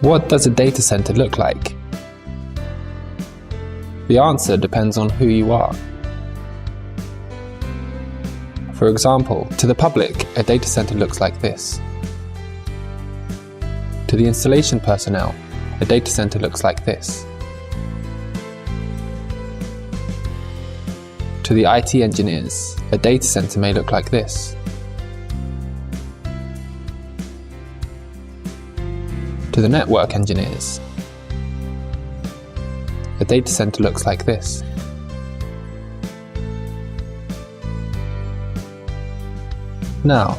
What does a data center look like? The answer depends on who you are. For example, to the public, a data center looks like this. To the installation personnel, a data center looks like this. To the IT engineers, a data center may look like this. To the network engineers, a data center looks like this. Now,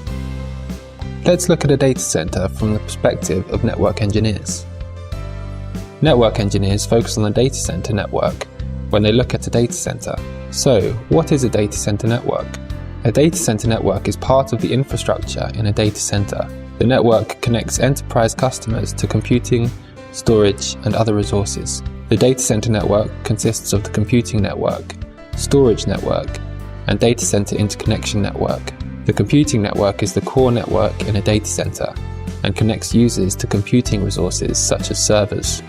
let's look at a data center from the perspective of network engineers. Network engineers focus on the data center network when they look at a data center. So, what is a data center network? A data center network is part of the infrastructure in a data center. The network connects enterprise customers to computing, storage, and other resources. The data center network consists of the computing network, storage network, and data center interconnection network. The computing network is the core network in a data center and connects users to computing resources such as servers.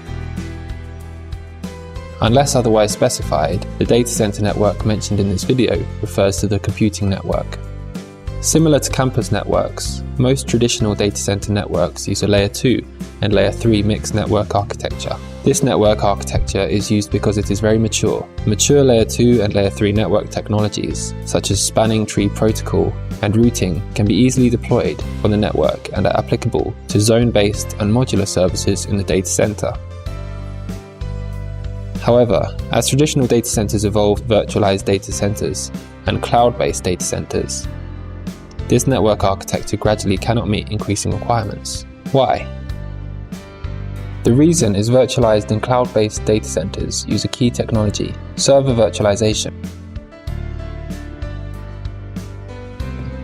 Unless otherwise specified, the data center network mentioned in this video refers to the computing network. Similar to campus networks, most traditional data center networks use a Layer 2 and Layer 3 mixed network architecture. This network architecture is used because it is very mature. Mature Layer 2 and Layer 3 network technologies, such as spanning tree protocol and routing, can be easily deployed on the network and are applicable to zone-based and modular services in the data center. However, as traditional data centers evolved virtualized data centers and cloud-based data centers, this network architecture gradually cannot meet increasing requirements. Why? The reason is virtualized and cloud-based data centers use a key technology, server virtualization.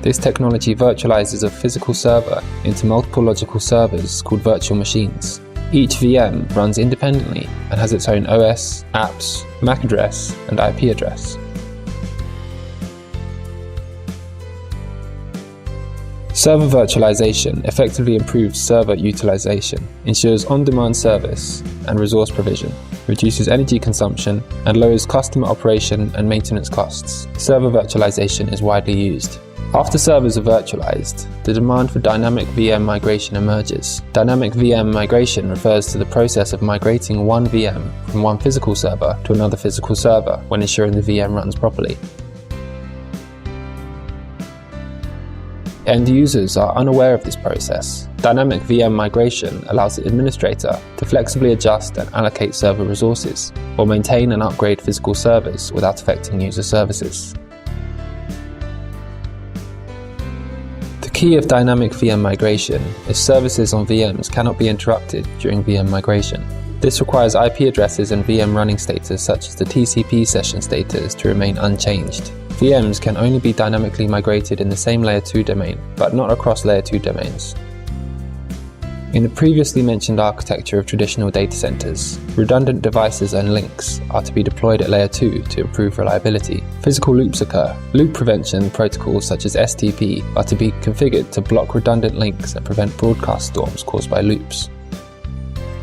This technology virtualizes a physical server into multiple logical servers called virtual machines. Each VM runs independently and has its own OS, apps, MAC address, and IP address. Server virtualization effectively improves server utilization, ensures on-demand service and resource provision, reduces energy consumption, and lowers customer operation and maintenance costs. Server virtualization is widely used. After servers are virtualized, the demand for dynamic VM migration emerges. Dynamic VM migration refers to the process of migrating one VM from one physical server to another physical server when ensuring the VM runs properly. End users are unaware of this process. Dynamic VM migration allows the administrator to flexibly adjust and allocate server resources, or maintain and upgrade physical servers without affecting user services. The key of dynamic VM migration is services on VMs cannot be interrupted during VM migration. This requires IP addresses and VM running status such as the TCP session status to remain unchanged. VMs can only be dynamically migrated in the same Layer 2 domain, but not across Layer 2 domains. In the previously mentioned architecture of traditional data centers, redundant devices and links are to be deployed at Layer 2 to improve reliability. Physical loops occur. Loop prevention protocols such as STP are to be configured to block redundant links and prevent broadcast storms caused by loops.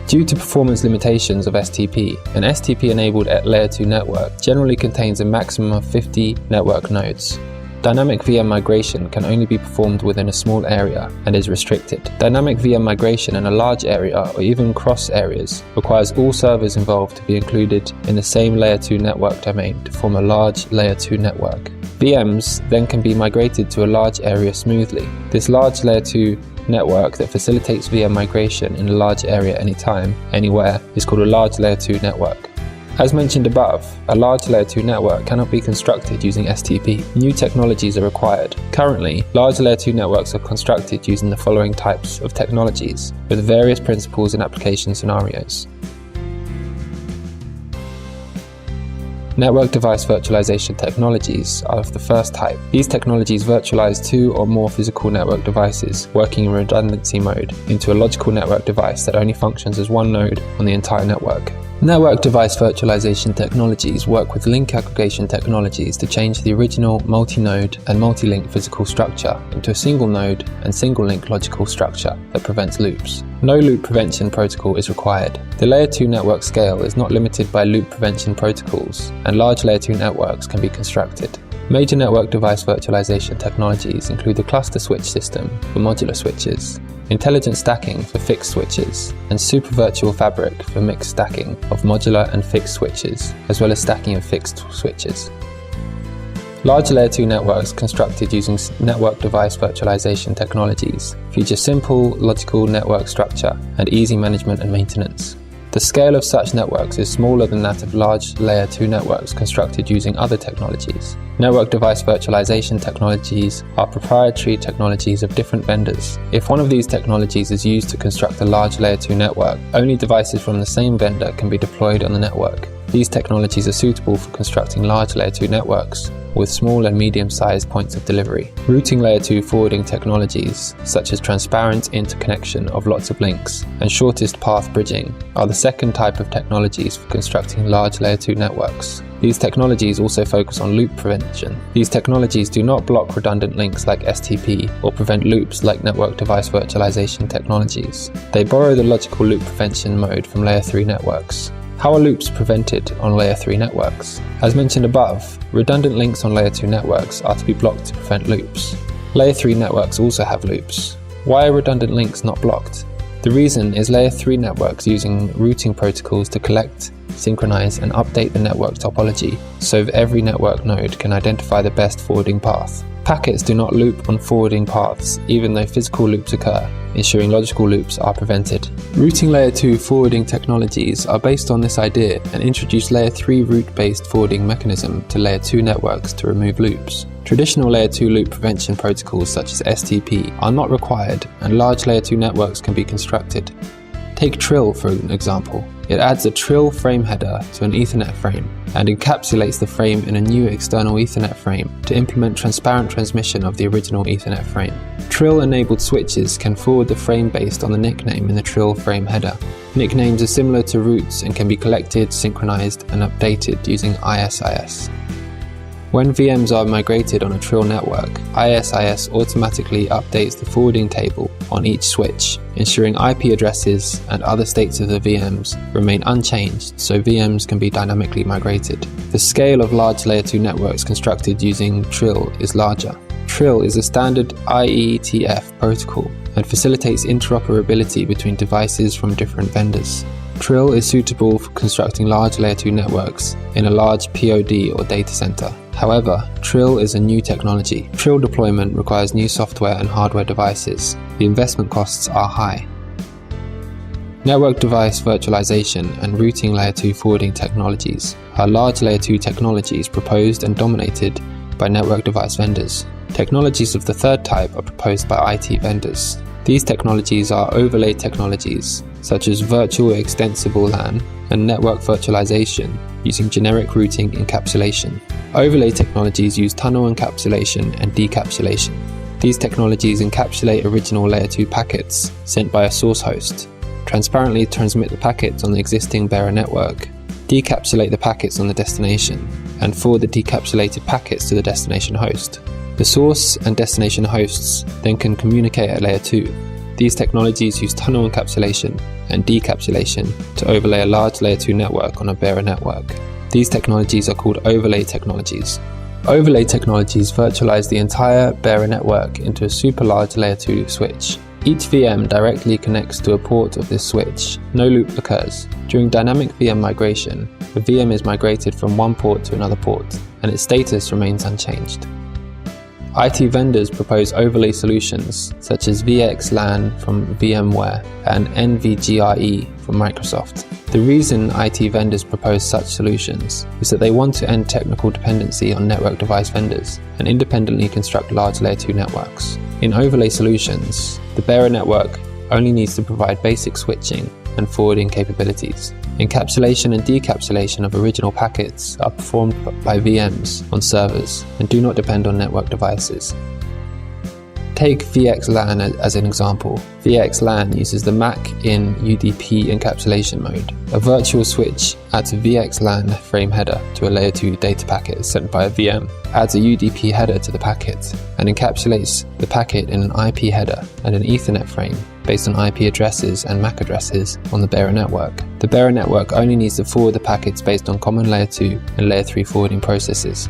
Due to performance limitations of STP, an STP-enabled Layer 2 network generally contains a maximum of 50 network nodes. Dynamic VM migration can only be performed within a small area and is restricted. Dynamic VM migration in a large area or even cross areas requires all servers involved to be included in the same Layer 2 network domain to form a large Layer 2 network. VMs then can be migrated to a large area smoothly. This large Layer 2 network that facilitates VM migration in a large area anytime, anywhere is called a large Layer 2 network. As mentioned above, a large Layer 2 network cannot be constructed using STP. New technologies are required. Currently, large Layer 2 networks are constructed using the following types of technologies, with various principles and application scenarios. Network device virtualization technologies are of the first type. These technologies virtualize two or more physical network devices working in redundancy mode into a logical network device that only functions as one node on the entire network. Network device virtualization technologies work with link aggregation technologies to change the original multi-node and multi-link physical structure into a single node and single link logical structure that prevents loops. No loop prevention protocol is required. The Layer 2 network scale is not limited by loop prevention protocols, and large Layer 2 networks can be constructed. Major network device virtualization technologies include the cluster switch system for modular switches, intelligent stacking for fixed switches, and super virtual fabric for mixed stacking of modular and fixed switches, as well as stacking of fixed switches. Large Layer 2 networks constructed using network device virtualization technologies feature simple, logical network structure and easy management and maintenance. The scale of such networks is smaller than that of large Layer 2 networks constructed using other technologies. Network device virtualization technologies are proprietary technologies of different vendors. If one of these technologies is used to construct a large Layer 2 network, only devices from the same vendor can be deployed on the network. These technologies are suitable for constructing large Layer 2 networks with small and medium-sized points of delivery. Routing Layer 2 forwarding technologies, such as transparent interconnection of lots of links and shortest path bridging, are the second type of technologies for constructing large Layer 2 networks. These technologies also focus on loop prevention. These technologies do not block redundant links like STP or prevent loops like network device virtualization technologies. They borrow the logical loop prevention mode from Layer 3 networks. How are loops prevented on Layer 3 networks? As mentioned above, redundant links on Layer 2 networks are to be blocked to prevent loops. Layer 3 networks also have loops. Why are redundant links not blocked? The reason is Layer 3 networks using routing protocols to collect, synchronize, and update the network topology so that every network node can identify the best forwarding path. Packets do not loop on forwarding paths even though physical loops occur, ensuring logical loops are prevented. Routing Layer 2 forwarding technologies are based on this idea and introduce Layer 3 route-based forwarding mechanism to Layer 2 networks to remove loops. Traditional Layer 2 loop prevention protocols such as STP are not required, and large Layer 2 networks can be constructed. Take Trill for an example. It adds a Trill frame header to an Ethernet frame and encapsulates the frame in a new external Ethernet frame to implement transparent transmission of the original Ethernet frame. Trill-enabled switches can forward the frame based on the nickname in the Trill frame header. Nicknames are similar to routes and can be collected, synchronized, and updated using ISIS. When VMs are migrated on a Trill network, ISIS automatically updates the forwarding table on each switch, ensuring IP addresses and other states of the VMs remain unchanged so VMs can be dynamically migrated. The scale of large Layer 2 networks constructed using Trill is larger. Trill is a standard IETF protocol and facilitates interoperability between devices from different vendors. Trill is suitable for constructing large Layer 2 networks in a large POD or data center. However, Trill is a new technology. Trill deployment requires new software and hardware devices. The investment costs are high. Network device virtualization and routing Layer 2 forwarding technologies are large Layer 2 technologies proposed and dominated by network device vendors. Technologies of the third type are proposed by IT vendors. These technologies are overlay technologies, such as virtual extensible LAN and network virtualization using generic routing encapsulation. Overlay technologies use tunnel encapsulation and decapsulation. These technologies encapsulate original Layer 2 packets sent by a source host, transparently transmit the packets on the existing bearer network, decapsulate the packets on the destination, and forward the decapsulated packets to the destination host. The source and destination hosts then can communicate at Layer 2. These technologies use tunnel encapsulation and decapsulation to overlay a large Layer 2 network on a bearer network. These technologies are called overlay technologies. Overlay technologies virtualize the entire bearer network into a super large Layer 2 switch. Each VM directly connects to a port of this switch. No loop occurs. During dynamic VM migration, the VM is migrated from one port to another port, and its status remains unchanged. IT vendors propose overlay solutions such as VXLAN from VMware and NVGRE from Microsoft. The reason IT vendors propose such solutions is that they want to end technical dependency on network device vendors and independently construct large Layer 2 networks. In overlay solutions, the bearer network only needs to provide basic switching and forwarding capabilities. Encapsulation and decapsulation of original packets are performed by VMs on servers and do not depend on network devices. Take VXLAN as an example. VXLAN uses the MAC in UDP encapsulation mode. A virtual switch adds a VXLAN frame header to a layer 2 data packet sent by a VM, adds a UDP header to the packet, and encapsulates the packet in an IP header and an Ethernet frame based on IP addresses and MAC addresses on the bearer network. The bearer network only needs to forward the packets based on common layer 2 and layer 3 forwarding processes.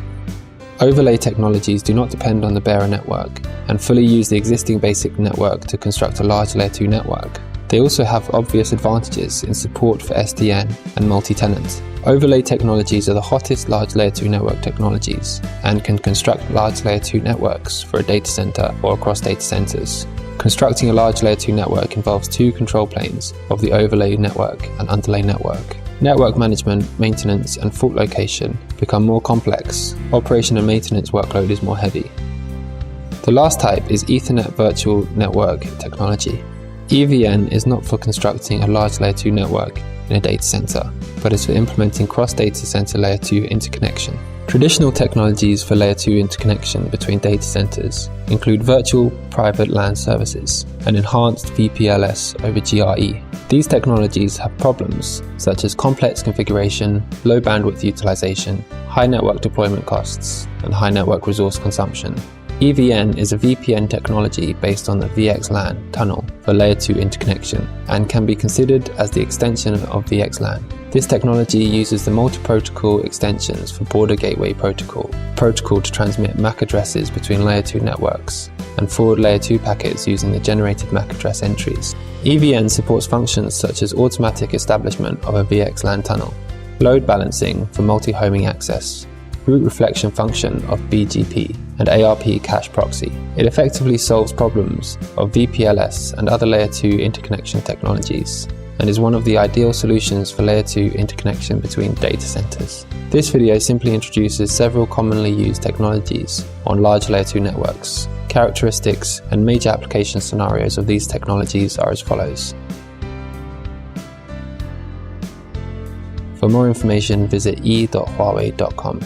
Overlay technologies do not depend on the bearer network and fully use the existing basic network to construct a large layer 2 network. They also have obvious advantages in support for SDN and multi-tenant. Overlay technologies are the hottest large layer 2 network technologies and can construct large layer 2 networks for a data center or across data centers. Constructing a large layer 2 network involves two control planes of the overlay network and underlay network. Network management, maintenance, and fault location become more complex. Operation and maintenance workload is more heavy. The last type is Ethernet Virtual Network technology. EVN is not for constructing a large layer 2 network in a data center, but is for implementing cross-data center layer 2 interconnection. Traditional technologies for layer 2 interconnection between data centers include virtual private LAN services and enhanced VPLS over GRE. These technologies have problems such as complex configuration, low bandwidth utilization, high network deployment costs, and high network resource consumption. EVN is a VPN technology based on the VXLAN tunnel for layer 2 interconnection and can be considered as the extension of VXLAN. This technology uses the multi-protocol extensions for Border Gateway Protocol to transmit MAC addresses between layer 2 networks and forward layer 2 packets using the generated MAC address entries. EVN supports functions such as automatic establishment of a VXLAN tunnel, load balancing for multi-homing access, route reflection function of BGP, and ARP cache proxy. It effectively solves problems of VPLS and other layer 2 interconnection technologies, and is one of the ideal solutions for layer 2 interconnection between data centers. This video simply introduces several commonly used technologies on large layer 2 networks. Characteristics and major application scenarios of these technologies are as follows. For more information, visit e.huawei.com.